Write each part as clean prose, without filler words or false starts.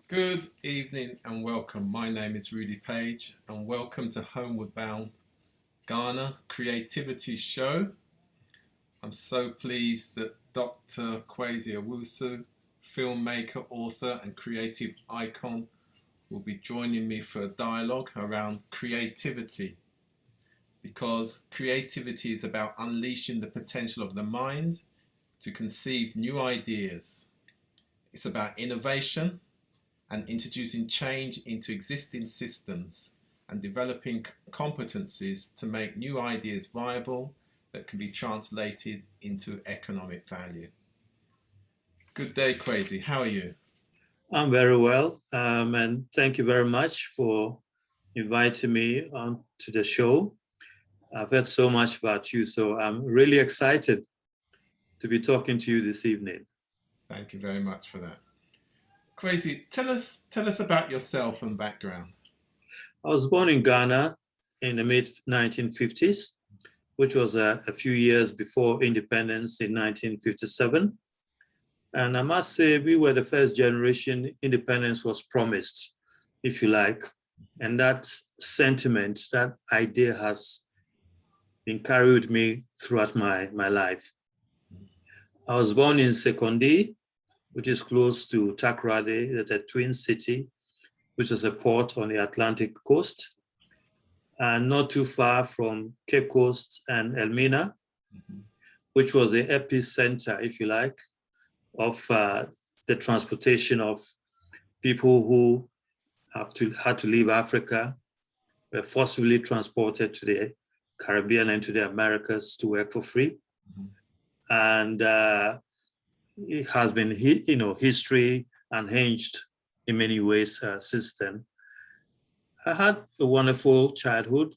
Good evening and welcome. My name is Rudy Page and welcome to Homeward Bound Ghana Creativity Show. I'm so pleased that Dr. KWESI Owusu, filmmaker, author and creative icon, will be joining me for a dialogue around creativity, because creativity is about unleashing the potential of the mind to conceive new ideas. It's about innovation and introducing change into existing systems and developing competencies to make new ideas viable that can be translated into economic value. Good day, KWESI. How are you? I'm very well, and thank you very much for inviting me on to the show. I've heard so much about you, so I'm really excited to be talking to you this evening. Thank you very much for that. KWESI, tell us about yourself and background. I was born in Ghana in the mid-1950s, which was a few years before independence in 1957. And I must say, we were the first generation independence was promised, if you like. And that sentiment, that idea has been carried with me throughout my life. I was born in Sekondi, which is close to Takoradi. That's a twin city, which is a port on the Atlantic coast, and not too far from Cape Coast and Elmina, which was the epicenter, if you like, of the transportation of people who had to leave Africa, were forcibly transported to the Caribbean and to the Americas to work for free. And it has been, history unhinged in many ways since then. I had a wonderful childhood,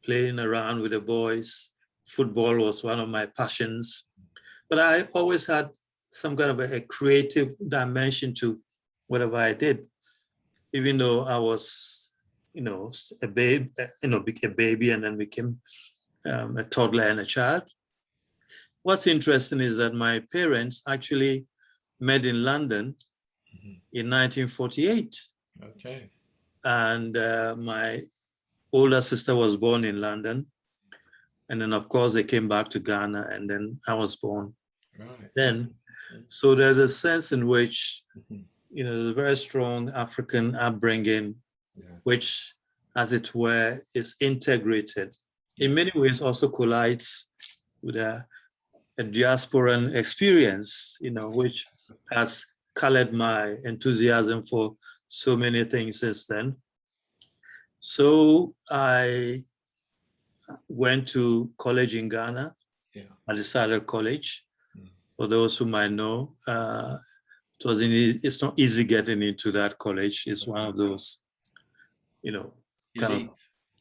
playing around with the boys. Football was one of my passions, but I always had some kind of a creative dimension to whatever I did, even though I was, a babe, a baby and then became a toddler and a child. What's interesting is that my parents actually met in London in 1948. Okay. And my older sister was born in London. And then, of course, they came back to Ghana, and then I was born then. So there's a sense in which, there's a very strong African upbringing, which, as it were, is integrated. In many ways, also collides with a diasporan experience, which has colored my enthusiasm for so many things since then. So I went to college in Ghana, at the Sada College. For those who might know, it's not easy getting into that college. It's one of those, kind of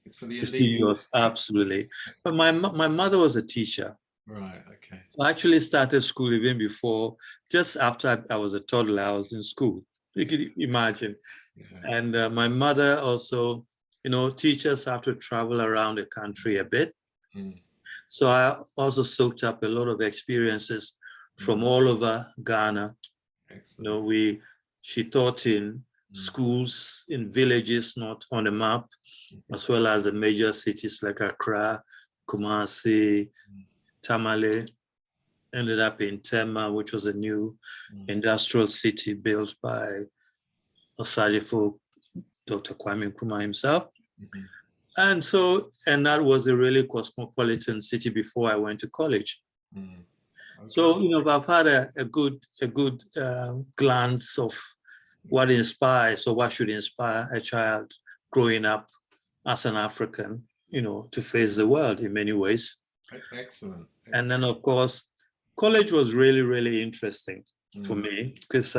it's for the elite. Absolutely. But my mother was a teacher. Right, okay. So I actually started school even before, just after I was a toddler, I was in school. You can imagine. Yeah. And my mother also, teachers have to travel around the country a bit. So I also soaked up a lot of experiences from all over Ghana. Excellent. She taught in schools in villages not on the map, as well as the major cities like Accra, Kumasi, Tamale. Ended up in Tema, which was a new industrial city built by Osajifo, Dr. Kwame Nkrumah himself. And that was a really cosmopolitan city before I went to college. Okay. So, I've had a good glance of what inspires or what should inspire a child growing up as an African, to face the world in many ways. Excellent. And then, of course, college was really, really interesting for me, because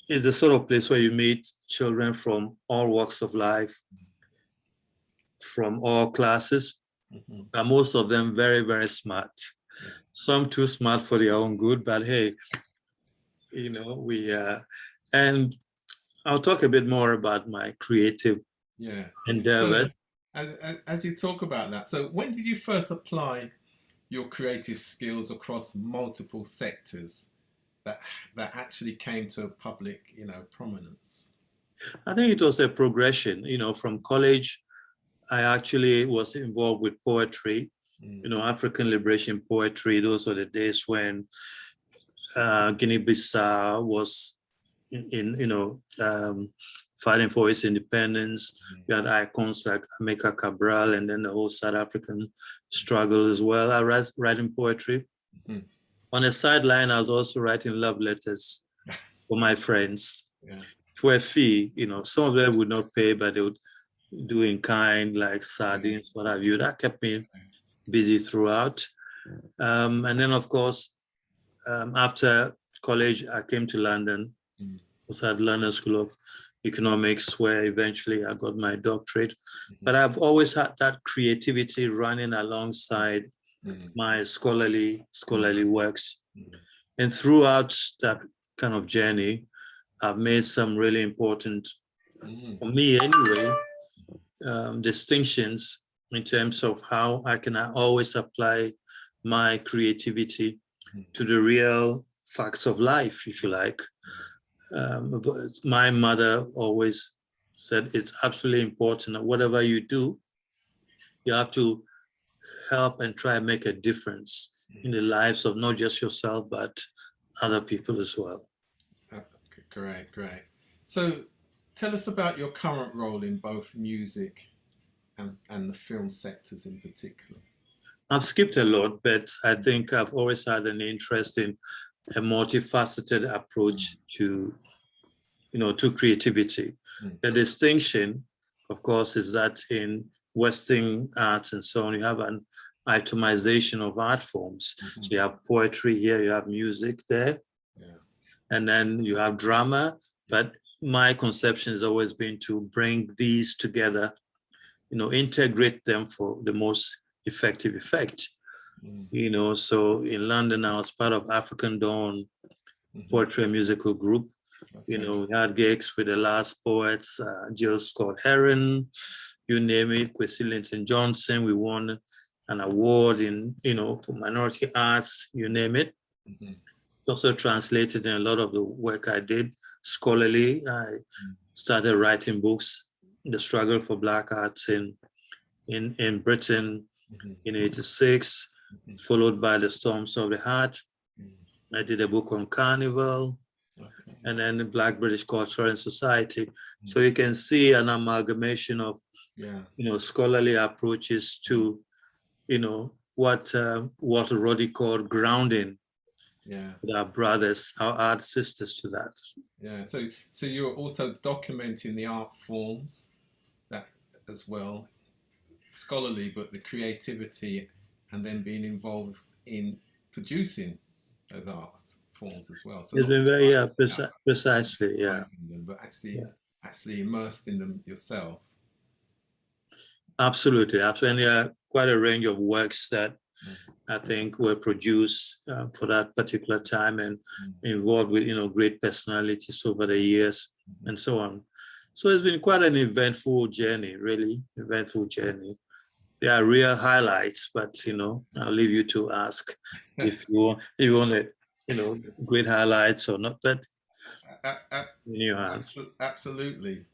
it's the sort of place where you meet children from all walks of life, from all classes, and most of them very, very smart. Some too smart for their own good, but hey, and I'll talk a bit more about my creative endeavor. So, as you talk about that, so when did you first apply your creative skills across multiple sectors? that actually came to public, prominence? I think it was a progression. From college, I actually was involved with poetry, African liberation poetry. Those were the days when Guinea-Bissau was fighting for its independence. You had icons like Amilcar Cabral, and then the whole South African struggle as well. I was writing poetry. On a sideline, I was also writing love letters for my friends for a fee. Some of them would not pay, but they would do in kind, like sardines, what have you. That kept me busy throughout. And then, of course, after college, I came to London. I was at London School of Economics, where eventually I got my doctorate. But I've always had that creativity running alongside my scholarly works. And throughout that kind of journey, I've made some really important, for me anyway, distinctions in terms of how I can always apply my creativity to the real facts of life, if you like. But my mother always said it's absolutely important that whatever you do, you have to help and try and make a difference in the lives of not just yourself, but other people as well. Great. So tell us about your current role in both music and the film sectors in particular. I've skipped a lot, but I think I've always had an interest in a multifaceted approach to creativity. The distinction, of course, is that in Western arts and so on, you have an itemization of art forms. So you have poetry here, you have music there, and then you have drama. But my conception has always been to bring these together, integrate them for the most effective effect. So in London, I was part of African Dawn Poetry and Musical Group. We had gigs with the last poets, Jill Scott Heron, you name it, KWESI Johnson. We won an award for minority arts, you name it. It's also translated in a lot of the work I did scholarly. I started writing books, The Struggle for Black Arts in Britain in '86, followed by The Storms of the Heart. I did a book on Carnival, and then the Black British Culture and Society. So you can see an amalgamation of, scholarly approaches to, what Roddy called grounding. Our brothers, our art sisters to that. So you're also documenting the art forms that as well, scholarly, but the creativity, and then being involved in producing those art forms as well. So it's been very precisely, but actually immersed in them yourself. Absolutely. And there are quite a range of works that I think were produced for that particular time and involved with great personalities over the years and so on. So it's been quite an eventful journey, really eventful journey. There are real highlights, but I'll leave you to ask if you want great highlights or not. That in your hands. Absolutely.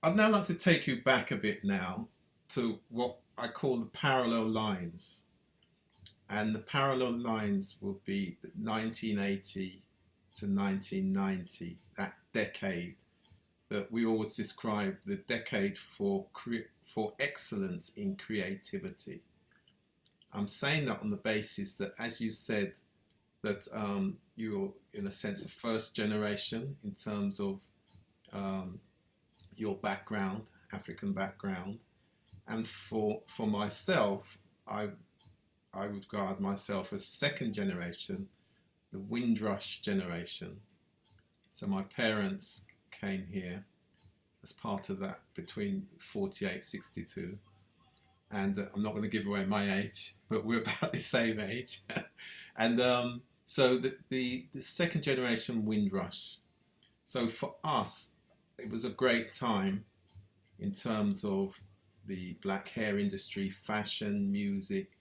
I'd now like to take you back a bit now to what I call the parallel lines. And the parallel lines will be 1980 to 1990, that decade that we always describe the decade for excellence in creativity. I'm saying that on the basis that, as you said, that you're in a sense a first generation in terms of your background, African background, and for myself, I would regard myself as second generation, the Windrush generation. So my parents came here as part of that between 48, 62. And I'm not going to give away my age, but we're about the same age. And so the second generation Windrush. So for us, it was a great time in terms of the black hair industry, fashion, music,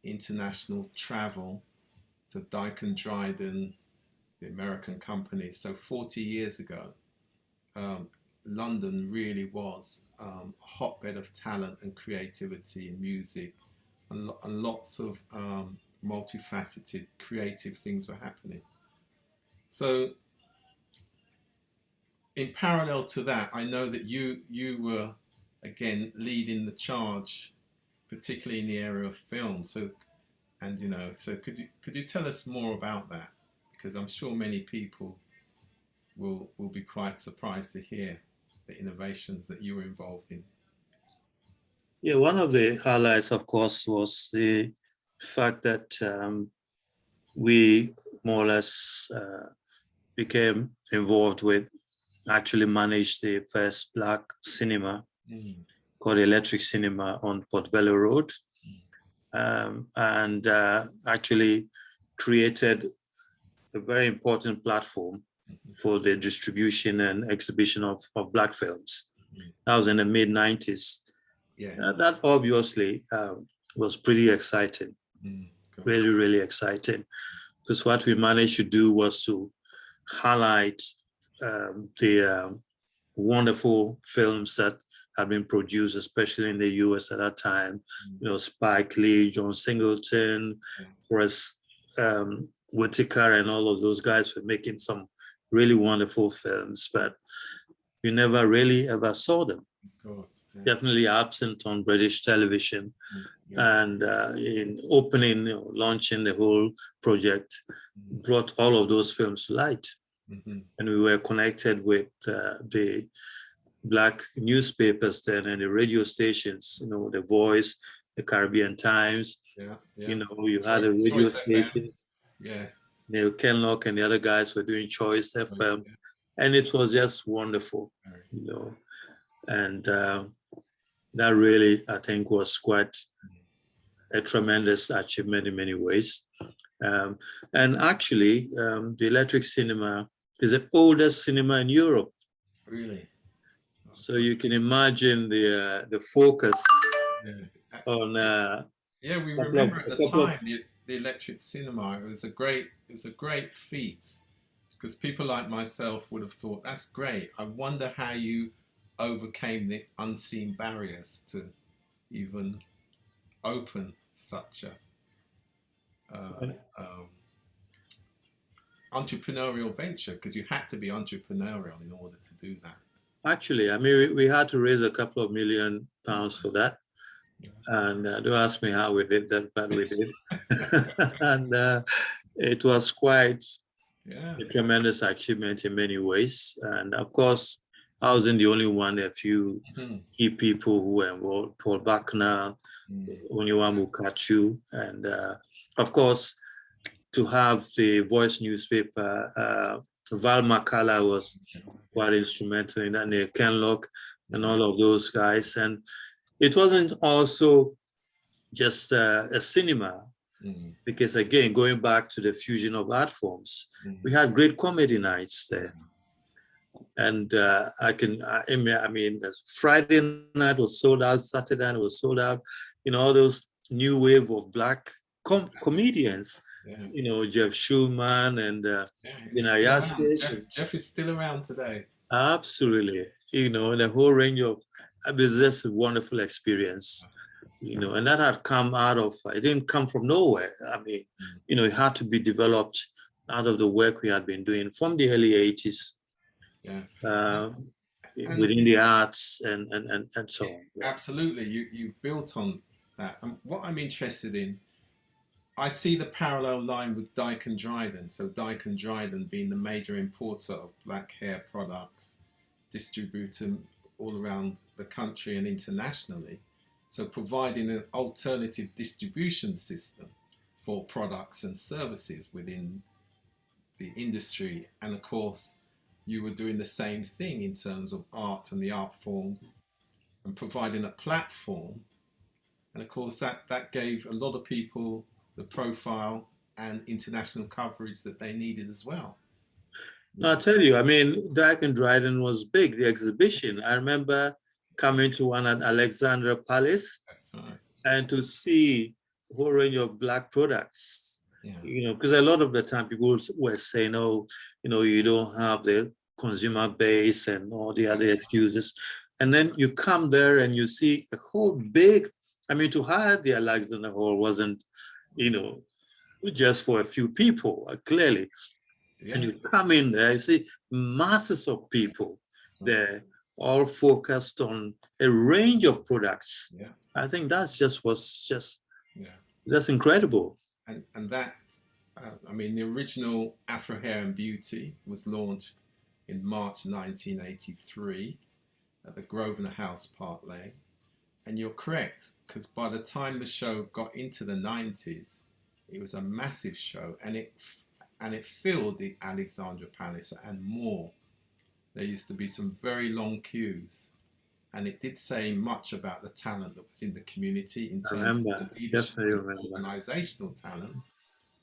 international travel. to Dyke & Dryden, the American company. So 40 years ago, London really was a hotbed of talent and creativity in music, and lots of multifaceted creative things were happening. So in parallel to that, I know that you were again leading the charge, particularly in the area of film. So, and so could you tell us more about that? Because I'm sure many people will be quite surprised to hear the innovations that you were involved in. Yeah, one of the highlights, of course, was the fact that we more or less became involved with, actually managed the first Black cinema called Electric Cinema on Portobello Road, and actually created a very important platform for the distribution and exhibition of Black films. That was in the mid-90s. Yes. That obviously was pretty exciting, really, really exciting, because what we managed to do was to highlight the wonderful films that had been produced, especially in the US at that time. Spike Lee, John Singleton, Forrest Whitaker, and all of those guys were making some really wonderful films, but you never really ever saw them. Of course, yeah. Definitely absent on British television. And in opening, launching the whole project, brought all of those films to light. And we were connected with the Black newspapers then and the radio stations, The Voice, the Caribbean Times. You had the radio stations. Neil Kenlock and the other guys were doing Choice FM. And it was just wonderful, And that really, I think, was quite a tremendous achievement in many ways. And actually, the Electric Cinema is the oldest cinema in Europe. Really? So you can imagine the focus on. We remember at the time the Electric Cinema. It was a great feat, because people like myself would have thought, that's great. I wonder how you overcame the unseen barriers to even open such a entrepreneurial venture, because you had to be entrepreneurial in order to do that. Actually, I mean, we had to raise a couple of £1 million for that. And don't ask me how we did that, but we did. And it was quite a tremendous achievement in many ways. And of course, I wasn't the only one. There are a few key people who were involved: Paul Buckner, Onyewa Mukatu, and of course, to have the Voice newspaper, Val Makala was quite instrumental in that, Neil Kenlock and all of those guys. And it wasn't also just a cinema, because again, going back to the fusion of art forms, we had great comedy nights there. And I mean, Friday night was sold out, Saturday night was sold out. All those new wave of Black comedians. Jeff Schulman and Jeff is still around today. Absolutely. The whole range of, it was just a wonderful experience, and that had come out of, it didn't come from nowhere. I mean, it had to be developed out of the work we had been doing from the early 80s. Within the arts and so on. Absolutely. You built on that. And what I'm interested in, I see the parallel line with Dyke & Dryden. So Dyke & Dryden being the major importer of Black hair products, distributing all around the country and internationally. So providing an alternative distribution system for products and services within the industry. And of course, you were doing the same thing in terms of art and the art forms, and providing a platform. And of course, that gave a lot of people the profile and international coverage that they needed as well. I'll tell you, I mean, Dyke & Dryden was big, the exhibition. I remember coming to one at Alexandra Palace. That's right. And to see a whole range of Black products, Yeah. You know, because a lot of the time people were saying, oh, you know, you don't have the consumer base and all the other excuses. And then you come there and you see a whole big, I mean, to hire the Alexander Hall wasn't, you know, just for a few people, clearly. Yeah. And you come in there, you see masses of people there, all focused on a range of products. Yeah. I think that's just was just, Yeah. that's incredible. And that, I mean, the original Afro Hair and Beauty was launched in March 1983 at the Grosvenor House, Park Lane. And you're correct, because by the time the show got into the 90s, it was a massive show, and it filled the Alexandra Palace and more. There used to be some very long queues, and it did say much about the talent that was in the community in terms of the leadership and organizational talent,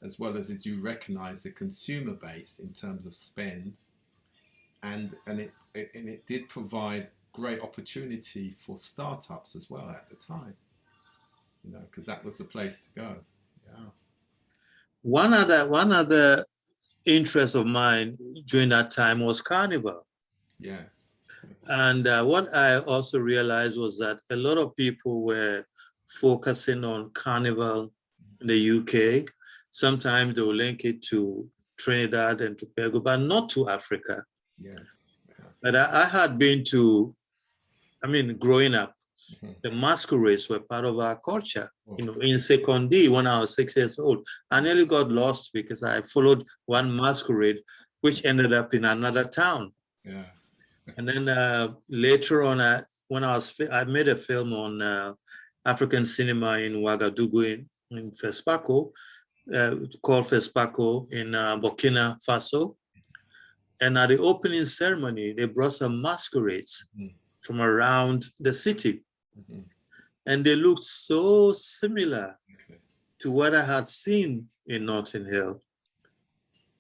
as well as you recognize the consumer base in terms of spend, and it did provide great opportunity for startups as well at the time, you know, because that was the place to go. Yeah. One other interest of mine during that time was Carnival. Yes. And what I also realized was that a lot of people were focusing on Carnival in the UK. Sometimes they'll link it to Trinidad and Tobago, but not to Africa. Yes. Yeah. But I had been to, I mean, growing up, the masquerades were part of our culture. You know, in Sekondi, when I was 6 years old, I nearly got lost because I followed one masquerade, which ended up in another town. Yeah. And then later on, when I made a film on African cinema in Ouagadougou in Fespaco, called Fespaco in Burkina Faso. And at the opening ceremony, they brought some masquerades from around the city. And they looked so similar to what I had seen in Notting Hill.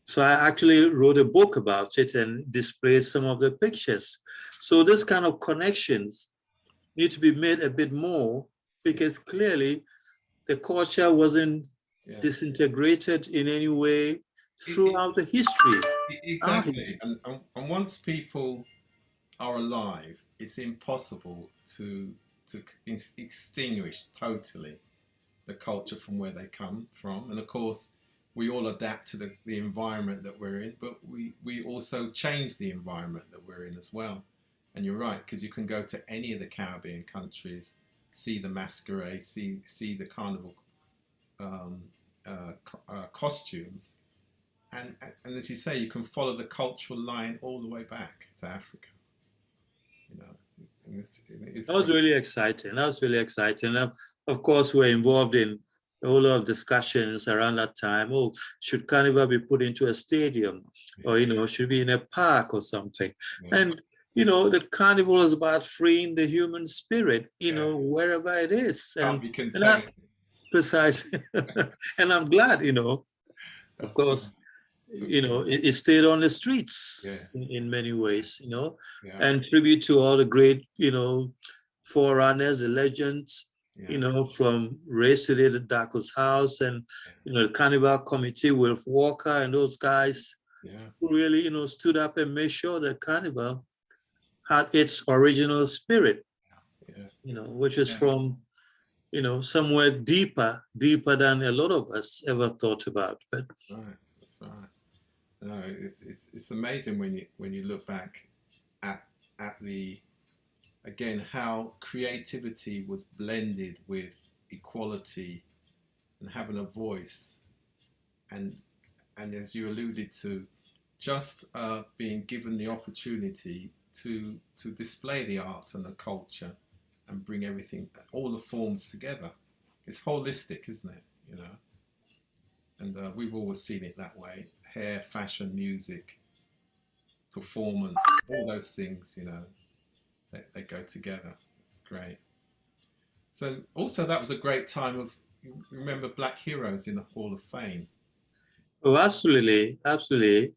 So I actually wrote a book about it and displayed some of the pictures. So this kind of connections need to be made a bit more, because clearly the culture wasn't disintegrated in any way throughout the history. Exactly. And once people are alive, it's impossible to extinguish totally the culture from where they come from. And of course, we all adapt to the environment that we're in, but we also change the environment that we're in as well. And you're right, because you can go to any of the Caribbean countries, see the masquerade, see the carnival costumes, and as you say, you can follow the cultural line all the way back to Africa. You know, that was really exciting. That was really exciting. Of course, we're involved in a whole lot of discussions around that time. Oh, should Carnival be put into a stadium, or, you know, should be in a park or something? And you know, the Carnival is about freeing the human spirit, you know, wherever it is. Can't be contained. Precisely. And I'm glad, you know, of course, you know, it stayed on the streets in many ways, you know, and tribute to all the great, you know, forerunners, the legends, you know, from Race to the Darko's House, and, you know, the Carnival Committee, Wilf Walker and those guys who really, you know, stood up and made sure that Carnival had its original spirit, you know, which is from, you know, somewhere deeper than a lot of us ever thought about. But that's right. No, it's amazing when you look back at the, again, how creativity was blended with equality and having a voice, and as you alluded to, just being given the opportunity to display the art and the culture and bring everything, all the forms together. It's holistic, isn't it? You know, and we've always seen it that way. Hair, fashion, music, performance, all those things, you know, they go together. It's great. So also that was a great time of, remember, Black heroes in the Hall of Fame. Oh, absolutely, absolutely.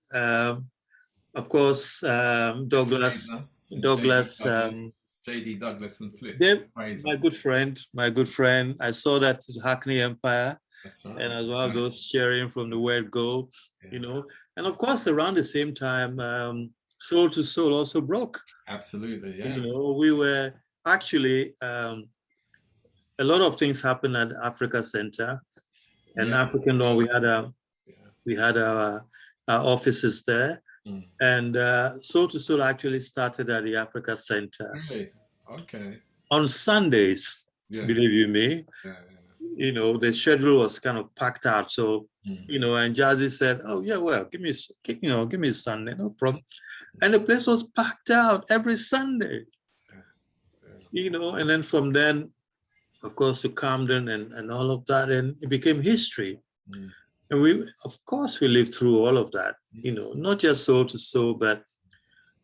Of course, Douglas, J.D. Douglas and Flip. my good friend. I saw that at Hackney Empire. That's right. and as one of those cheering from the word go, Yeah. you know. And of course, around the same time, Soul to Soul also broke. Absolutely, yeah. You know, we were actually, a lot of things happened at Africa Center and Yeah. African Law. Yeah. We had our offices there. Mm. And Soul to Soul actually started at the Africa Center Really? Okay. on Sundays, Yeah. believe you me. Yeah. You know, the schedule was kind of packed out. So, Mm. you know, and Jazzy said, oh, yeah, well, give me Sunday, no problem. And the place was packed out every Sunday, you know, and then from then, of course, to Camden and all of that, and it became history. Mm. And we, of course, we lived through all of that, you know, not just Soul to Soul, but,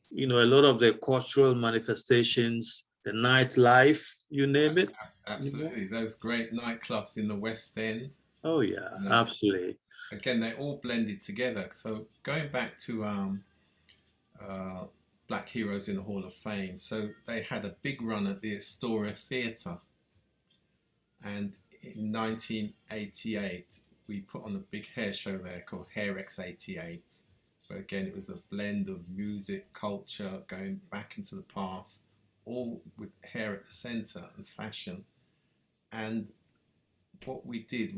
you know, a lot of the cultural manifestations, the nightlife, you name it. Absolutely. You know? Those great nightclubs in the West End. Oh, yeah, You know, absolutely. again, they all blended together. So going back to uh, Black Heroes in the Hall of Fame, so they had a big run at the Astoria Theatre. And in 1988, we put on a big hair show there called Hair X 88. But again, it was a blend of music, culture, going back into the past, all with hair at the center and fashion. And what we did,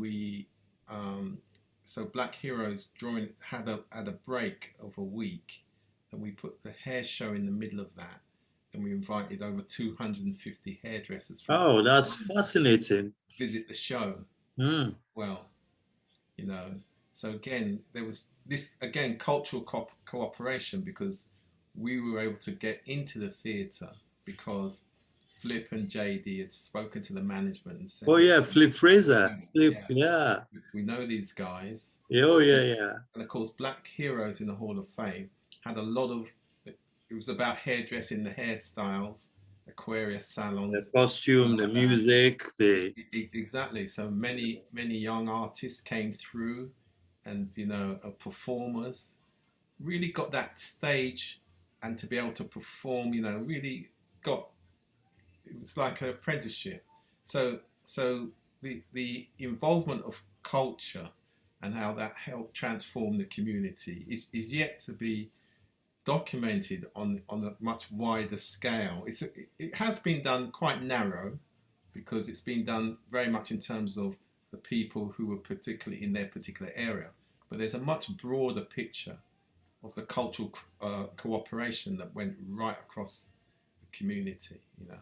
so Black Heroes drawing had a break of a week, and we put the hair show in the middle of that, and we invited over 250 hairdressers from Oh, that's fascinating. visit the show. Mm. Well, you know, so again, there was this again cultural cooperation, because we were able to get into the theatre because Flip and JD had spoken to the management and said, Oh, yeah, Flip Fraser. Flip, yeah, yeah. we know these guys. Oh, yeah, yeah. And of course, Black Heroes in the Hall of Fame had a lot of, it was about hairdressing, the hairstyles, Aquarius salons. The costume, the music, the... Exactly. So many young artists came through, and you know, performers really got that stage, and to be able to perform, you know, really got, it was like an apprenticeship. So the involvement of culture and how that helped transform the community is yet to be documented on a much wider scale. It has been done quite narrow, because it's been done very much in terms of the people who were particularly in their particular area. But there's a much broader picture of the cultural cooperation that went right across the community, you know.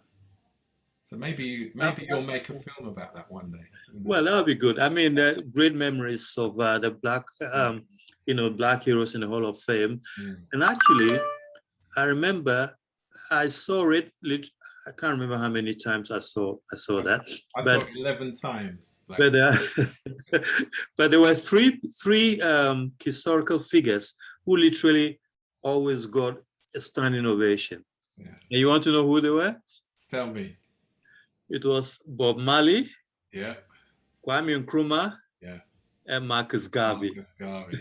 So maybe you'll make a film about that one day. You know? Well, that would be good. I mean, the great memories of the Black, you know, Black Heroes in the Hall of Fame. Mm. And actually, I remember I saw it. I can't remember how many times I saw that. I saw it 11 times. But but there were three historical figures who literally always got a standing ovation. Yeah. And you want to know who they were? Tell me. It was Bob Marley, Yeah. Kwame Nkrumah, Yeah. and Marcus Garvey. Marcus Garvey.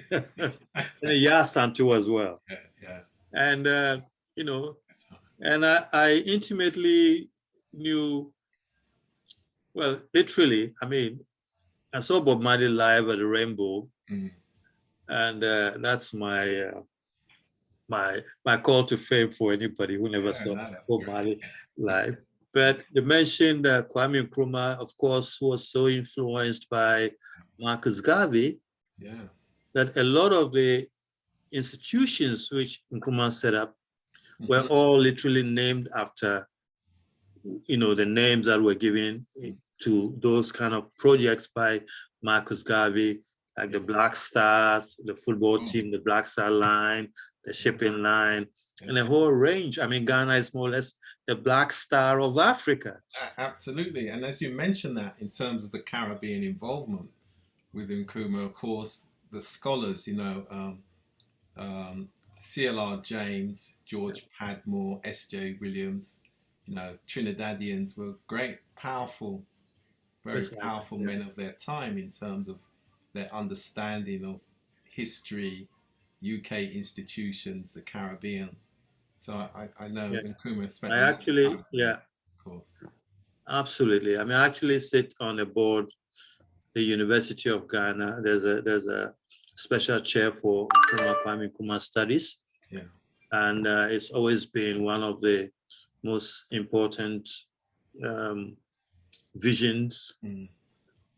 And Yasantu as well. Yeah. Yeah. And you know, and I intimately knew, well, literally, I mean, I saw Bob Marley live at the Rainbow, and that's my my call to fame for anybody who never saw Bob Marley live. But they mentioned Kwame Nkrumah, of course, was so influenced by Marcus Garvey, that a lot of the institutions which Nkrumah set up were all literally named after, you know, the names that were given to those kind of projects by Marcus Garvey, like the Black Stars, the football team, the Black Star Line, the shipping line, and a whole range. I mean, Ghana is more or less the Black Star of Africa. Absolutely. And as you mentioned that, in terms of the Caribbean involvement with Nkrumah, of course, the scholars, you know, CLR James, George Padmore, S.J. Williams, you know, Trinidadians were great, powerful, very powerful men of their time in terms of their understanding of history, UK institutions, the Caribbean. So I know Nkrumah spent a lot of time there, of course. Absolutely. I mean, I actually sit on a board the University of Ghana. There's a special chair for Kwame Nkrumah studies. Yeah. And it's always been one of the most important visions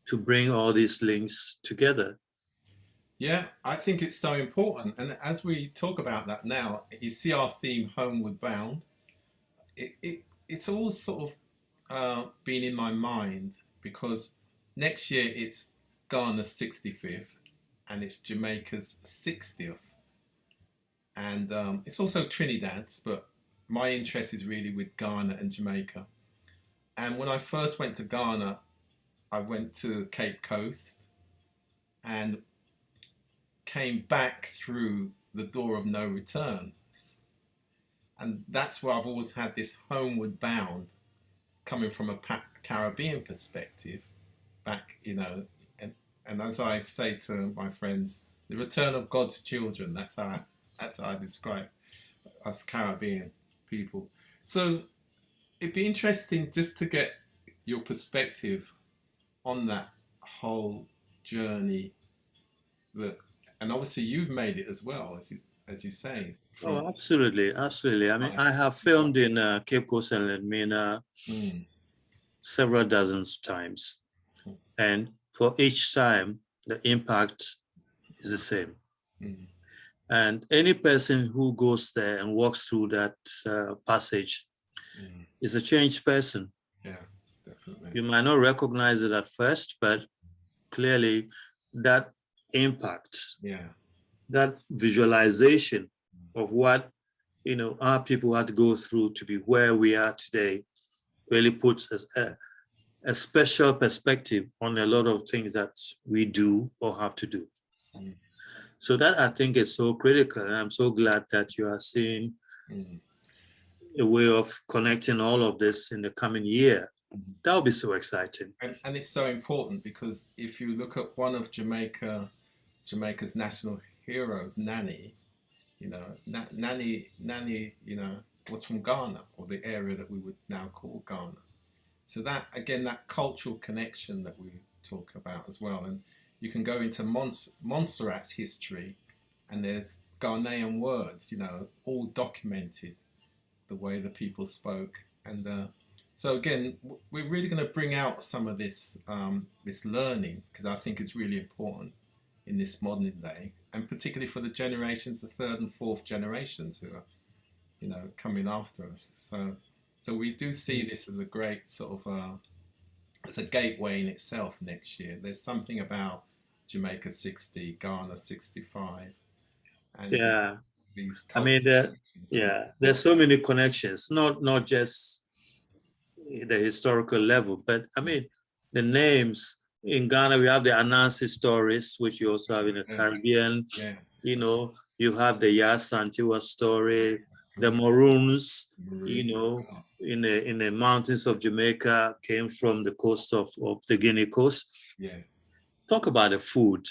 to bring all these links together. Yeah, I think it's so important. And as we talk about that now, you see our theme, Homeward Bound. It's all sort of been in my mind because next year it's Ghana's 65th and it's Jamaica's 60th. And it's also Trinidad's, but my interest is really with Ghana and Jamaica. And when I first went to Ghana, I went to Cape Coast and came back through the door of no return. And that's where I've always had this homeward bound, coming from a Caribbean perspective, back, you know, and as I say to my friends, the return of God's children. That's how I describe us Caribbean people. So it'd be interesting just to get your perspective on that whole journey. And obviously you've made it as well, as you say. Oh, absolutely, absolutely. I mean, I have filmed in Cape Coast and Elmina several dozens of times, and for each time, the impact is the same. And any person who goes there and walks through that passage is a changed person. Yeah, definitely. You might not recognize it at first, but clearly that impact, that visualization of what, you know, our people had to go through to be where we are today really puts us a special perspective on a lot of things that we do or have to do. So that, I think, is so critical, and I'm so glad that you are seeing a way of connecting all of this in the coming year. That would be so exciting. And it's so important because if you look at one of Jamaica's national heroes, Nani, you know, Nani, you know, was from Ghana, or the area that we would now call Ghana. So that, again, that cultural connection that we talk about as well. And you can go into Montserrat's history, and there's Ghanaian words, you know, all documented, the way the people spoke. And so again, we're really going to bring out some of this this learning, because I think it's really important in this modern day, and particularly for the generations, the third and fourth generations who are, you know, coming after us. So we do see this as a great sort of as a gateway in itself next year. There's something about Jamaica 60, Ghana 65, and these. I mean, there's so many connections, not just the historical level, but I mean, the names. In Ghana, we have the Anansi stories, which you also have in the Caribbean. You know, you have the Yasantiwa story, the Maroons, you know, in the mountains of Jamaica, came from the coast of the Guinea coast. Yes. Talk about the food.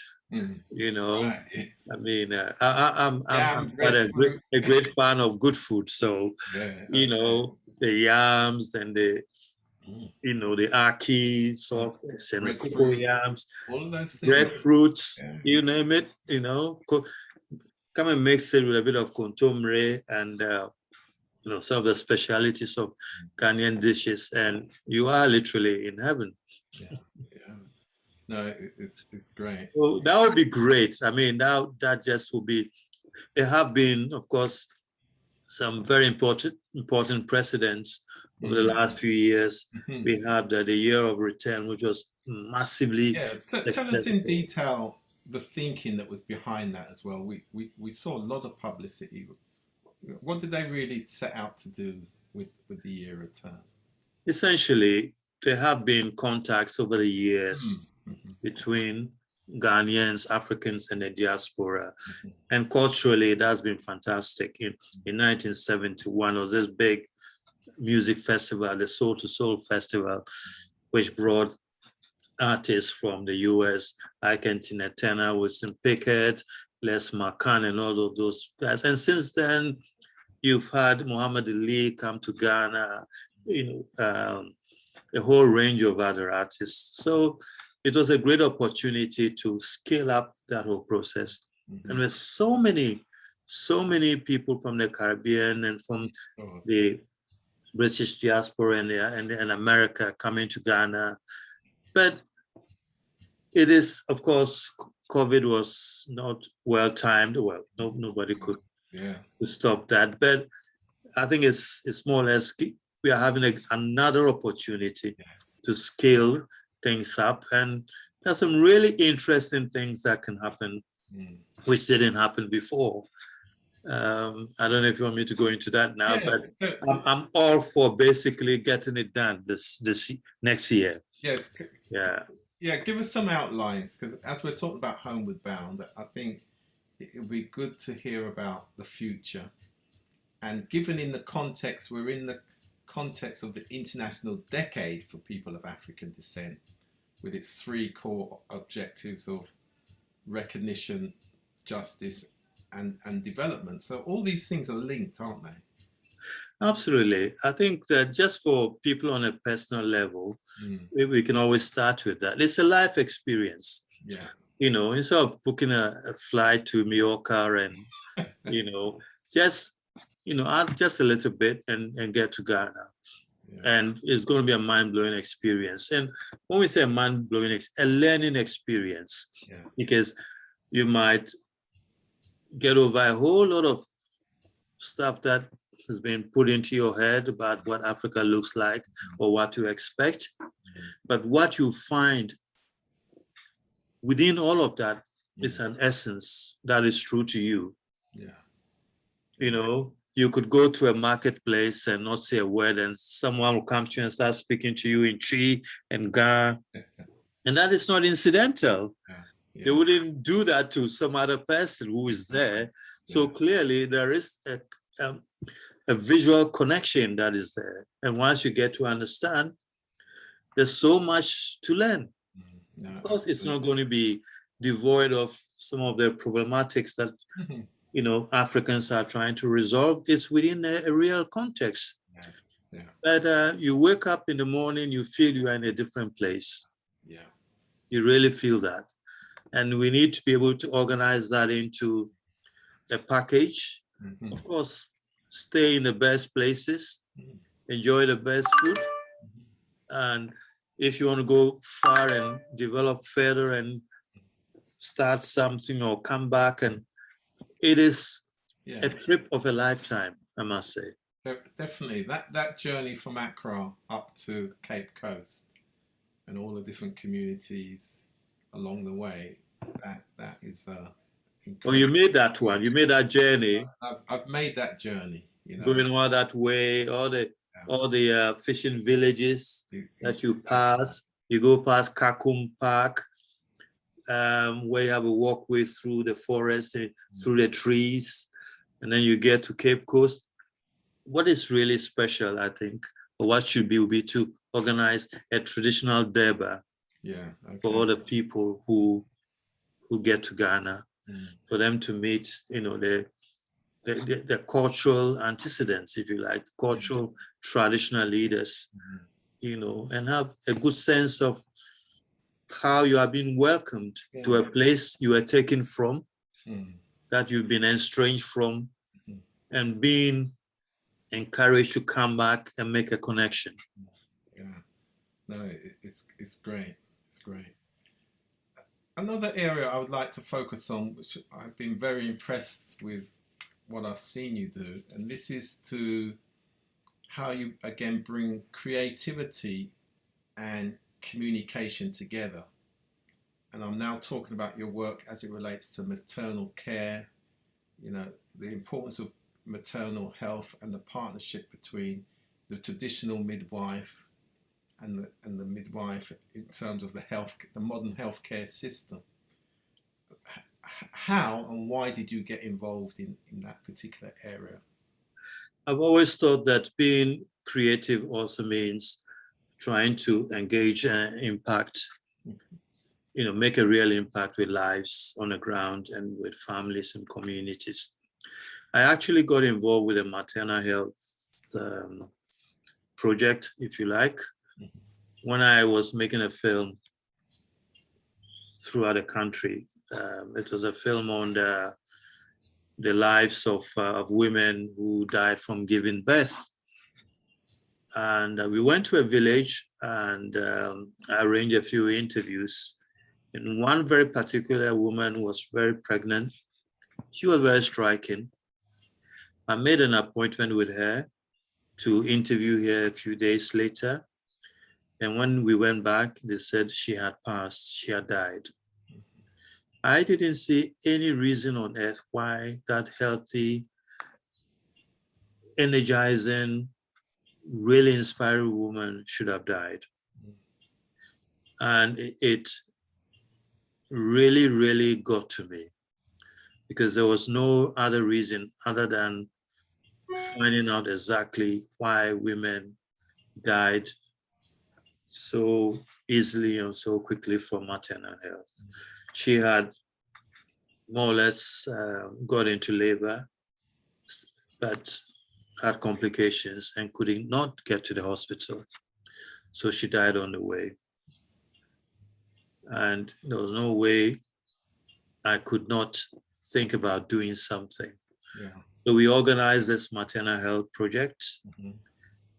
You know, I mean, I'm quite a great fan of good food. So, you know, the yams and the, you know, the akis of cocoa yams, all of those things, breadfruits, you name it, you know, come and mix it with a bit of contomere and, you know, some of the specialities of Ghanaian dishes, and you are literally in heaven. No, it's great. So that would be great. I mean, that just would be. There have been, of course, some very important precedents over the last few years. We have the year of return, which was massively. Tell us in detail the thinking that was behind that as well. We saw a lot of publicity. What did they really set out to do with the year return? Essentially, there have been contacts over the years between Ghanaians, Africans, and the diaspora. And culturally, it has been fantastic. In 1971, there was this big music festival, the Soul to Soul Festival, which brought artists from the US, like Tina Turner, Wilson Pickett, Les Macan, and all of those guys. And since then, you've had Muhammad Ali come to Ghana, you know, a whole range of other artists. So it was a great opportunity to scale up that whole process. Mm-hmm. And there's so many people from the Caribbean and from the British diaspora and America coming to Ghana. But it is, of course, COVID was not well timed. Well, nobody could stop that. But I think it's more or less we are having another opportunity to scale things up, and there's some really interesting things that can happen, which didn't happen before. I don't know if you want me to go into that now, but I'm all for basically getting it done this next year. Yes. Yeah. Yeah, give us some outlines, because as we're talking about Homeward Bound, I think it would be good to hear about the future. And given in the context, we're in the context of the International Decade for People of African Descent, with its 3 core objectives of recognition, justice, and development. So all these things are linked, aren't they? Absolutely. I think that just for people on a personal level, we can always start with that. It's a life experience. Yeah. You know, instead of booking a flight to Mallorca and, just, add just a little bit and get to Ghana. Yeah. And it's going to be a mind-blowing experience. And when we say a mind-blowing, a learning experience, because you might get over a whole lot of stuff that has been put into your head about what Africa looks like or what to expect. But what you find within all of that is an essence that is true to you. Yeah. You could go to a marketplace and not say a word, and someone will come to you and start speaking to you in Chi and Ga. And that is not incidental. Yeah. They wouldn't do that to some other person who is there. So clearly there is a visual connection that is there. And once you get to understand, there's so much to learn. No, of course, it's not going to be devoid of some of the problematics that Africans are trying to resolve. It's within a real context. But you wake up in the morning, you feel you are in a different place. Yeah, you really feel that. And we need to be able to organize that into a package. Of course, stay in the best places, enjoy the best food. And if you want to go far and develop further and start something or come back, and it is a trip of a lifetime, I must say. Definitely. That journey from Accra up to Cape Coast and all the different communities along the way, that is incredible. Well, you made that one. You made that journey. I've made that journey. Going all that way, all the fishing villages that you pass. You go past Kakum Park, where you have a walkway through the forest, through the trees, and then you get to Cape Coast. What is really special, I think, or what should be, will be to organize a traditional Durbar for all the people who get to Ghana, for them to meet, the cultural antecedents, if you like, cultural traditional leaders, and have a good sense of how you are being welcomed to a place you are taken from, that you've been estranged from, and being encouraged to come back and make a connection. Yeah, no, it's great. It's great. Another area I would like to focus on, which I've been very impressed with what I've seen you do, and this is to how you again bring creativity and communication together. And I'm now talking about your work as it relates to maternal care, the importance of maternal health and the partnership between the traditional midwife and the midwife in terms of the modern healthcare system. How and why did you get involved in that particular area? I've always thought that being creative also means trying to engage and impact, make a real impact with lives on the ground and with families and communities. I actually got involved with a maternal health project, if you like, when I was making a film throughout the country. It was a film on the lives of women who died from giving birth. And we went to a village and I arranged a few interviews. And one very particular woman was very pregnant. She was very striking. I made an appointment with her to interview her a few days later. And when we went back, they said she had passed, she had died. I didn't see any reason on earth why that healthy, energizing, really inspiring woman should have died. And it really, really got to me because there was no other reason other than finding out exactly why women died so easily and so quickly from maternal health. She had more or less got into labor, but had complications and could not get to the hospital. So she died on the way. And there was no way I could not think about doing something. Yeah. So we organized this maternal health project, Mm-hmm.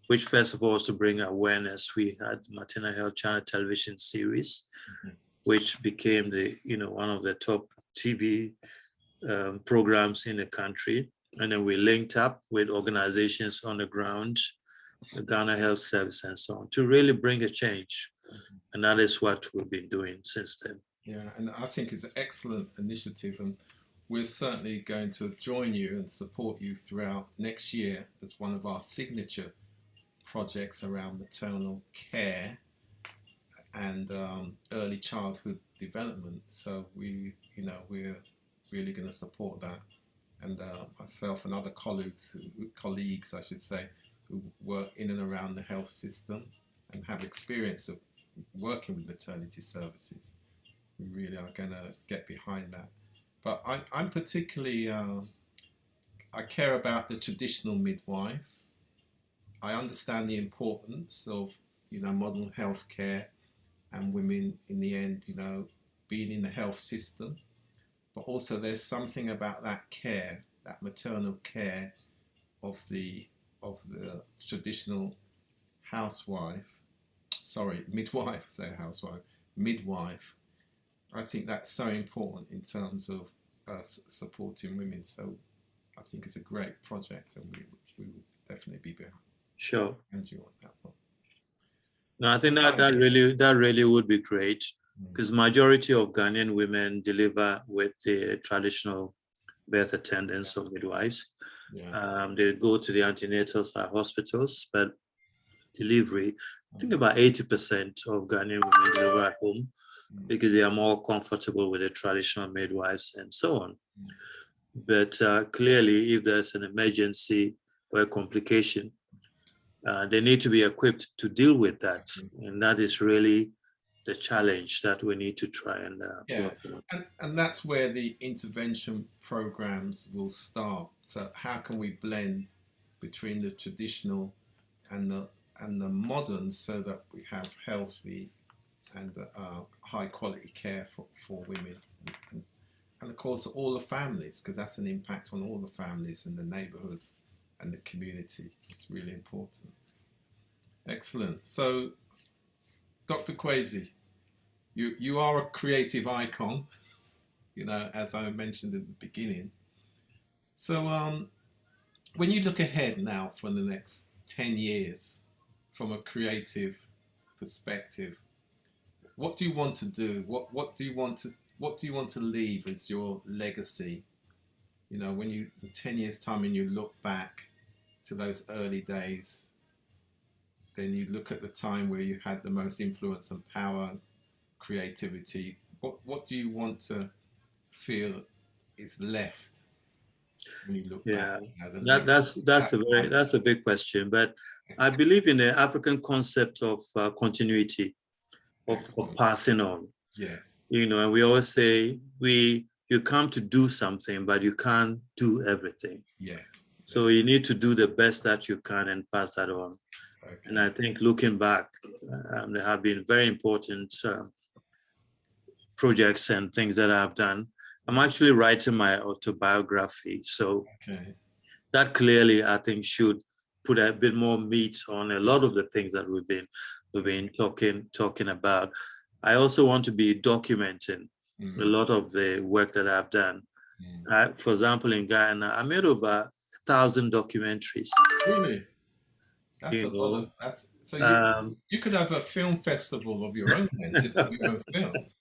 which first of all was to bring awareness. We had maternal health channel television series, Mm-hmm. which became one of the top TV programs in the country. And then we linked up with organizations on the ground, the Ghana Health Service and so on, to really bring a change. Mm-hmm. And that is what we've been doing since then. Yeah, and I think it's an excellent initiative, and we're certainly going to join you and support you throughout next year as one of our signature projects around maternal care and early childhood development. So we're really going to support that, and myself and other colleagues, I should say, who work in and around the health system and have experience of working with maternity services. We really are going to get behind that. But I'm particularly, I care about the traditional midwife. I understand the importance of, modern health care and women in the end, being in the health system. But also there's something about that care, that maternal care of the traditional midwife. I think that's so important in terms of supporting women. So I think it's a great project, and we will definitely be behind Sure. you on that one. No, I think that really would be great, because majority of Ghanaian women deliver with the traditional birth attendants or midwives. Yeah. They go to the antenatals at hospitals, but delivery, I think about 80% of Ghanaian women deliver at home because they are more comfortable with the traditional midwives and so on. But clearly, if there's an emergency or a complication, they need to be equipped to deal with that. And that is really the challenge that we need to try and work on. And that's where the intervention programs will start. So how can we blend between the traditional and the modern so that we have healthy and high quality care for women, and of course all the families, because that's an impact on all the families and the neighborhoods and the community. It's really important. Excellent. So Dr. KWESI, you are a creative icon, as I mentioned in the beginning. So when you look ahead now for the next 10 years from a creative perspective, what do you want to do? What do you want to leave as your legacy? When you, in 10 years time, and you look back to those early days, then you look at the time where you had the most influence and power, creativity. What do you want to feel is left when you look back? That's a big question, but I believe in the African concept of continuity, of passing on. Yes. And we always say you come to do something, but you can't do everything. Yes. So you need to do the best that you can and pass that on. Okay. And I think looking back, there have been very important projects and things that I've done. I'm actually writing my autobiography. So Okay. that clearly, I think, should put a bit more meat on a lot of the things that we've been talking about. I also want to be documenting a lot of the work that I've done. For example, in Guyana, I made over 1,000 documentaries. Really? That's a You lot know, of so um, you could have a film festival of your own then, just of your own films.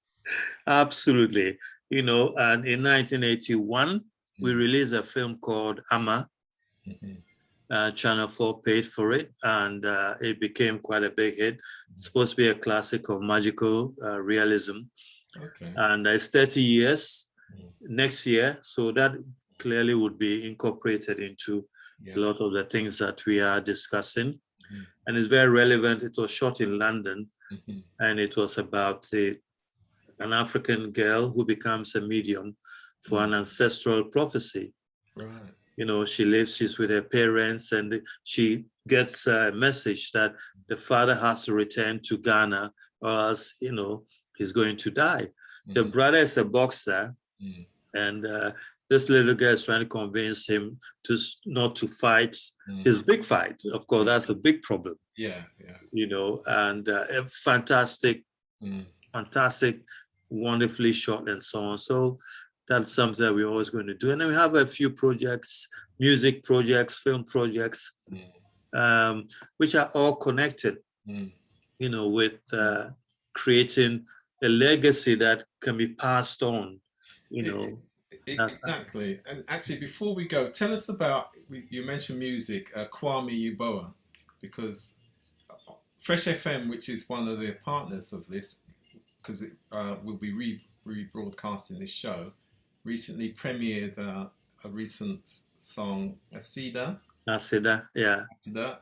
absolutely. You know, and in 1981, we released a film called Ama. Channel 4 paid for it, and it became quite a big hit. It's supposed to be a classic of magical realism. Okay. And it's 30 years next year, so that clearly would be incorporated into a lot of the things that we are discussing. And it's very relevant. It was shot in London, and it was about an African girl who becomes a medium for an ancestral prophecy. Right. You know, she's with her parents, and she gets a message that the father has to return to Ghana, or else, you know, he's going to die. The brother is a boxer, and this little girl is trying to convince him not to fight his big fight. Of course, that's a big problem. Yeah. You know, and a fantastic, wonderfully shot and so on. So that's something that we're always going to do. And then we have a few projects, music projects, film projects, which are all connected, you know, with creating a legacy that can be passed on, you know. Exactly. And actually, before we go, tell us about, you mentioned music, Kwame Yuboah, because Fresh FM, which is one of the partners of this, because it will be rebroadcasting this show, recently premiered a recent song, Asida. Yeah.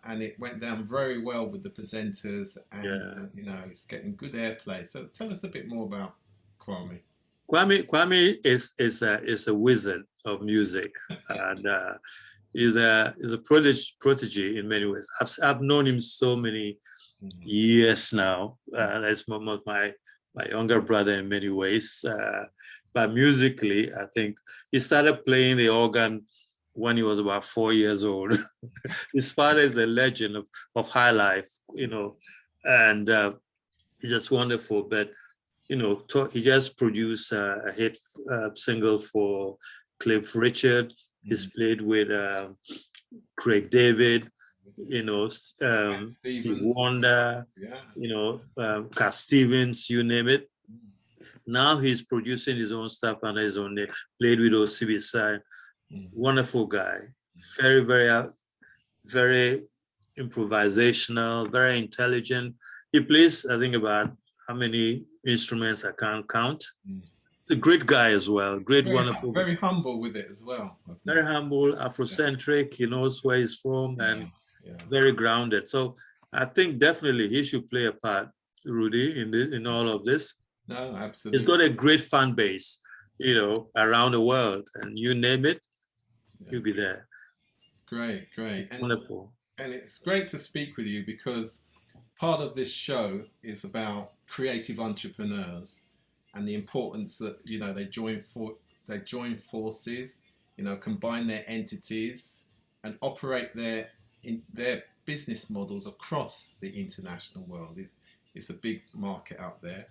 And it went down very well with the presenters, and you know, it's getting good airplay. So tell us a bit more about Kwame. Kwame is a wizard of music, and is a prodigy in many ways. I've known him so many years now. As my younger brother in many ways. But musically, I think he started playing the organ when he was about 4 years old. His father is a legend of high life, you know, and he's just wonderful. But you know, he just produced a hit single for Cliff Richard. He's played with Craig David, you know, Steve Wonder, you know, Cat Stevens, you name it. Now he's producing his own stuff under his own name. Played with OCB. Wonderful guy, very, very, very improvisational, very intelligent. He plays, I think, about how many instruments I can't count. He's a great guy as well. Wonderful. Very humble with it as well. Very humble, Afrocentric. He knows where he's from, and very grounded. So I think definitely he should play a part, Rudy, in all of this. No, absolutely. He's got a great fan base, you know, around the world, and you name it, he'll be there. Great. And, wonderful. And it's great to speak with you, because part of this show is about creative entrepreneurs and the importance that, you know, they join forces, you know, combine their entities and operate their business models across the international world. It's a big market out there,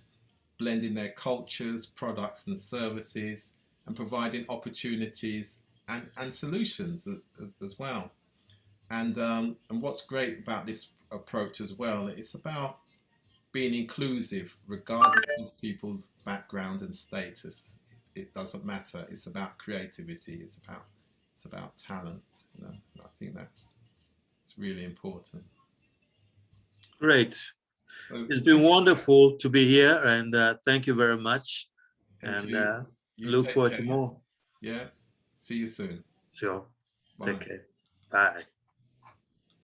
blending their cultures, products and services, and providing opportunities and solutions as well. And what's great about this approach as well, it's about being inclusive regardless of people's background and status. It doesn't matter. It's about creativity. It's about talent. You know, and I think it's really important. Great. So, it's been wonderful to be here, and thank you very much. And you look forward to more. Yeah. See you soon. Sure. Bye. Take care. Bye.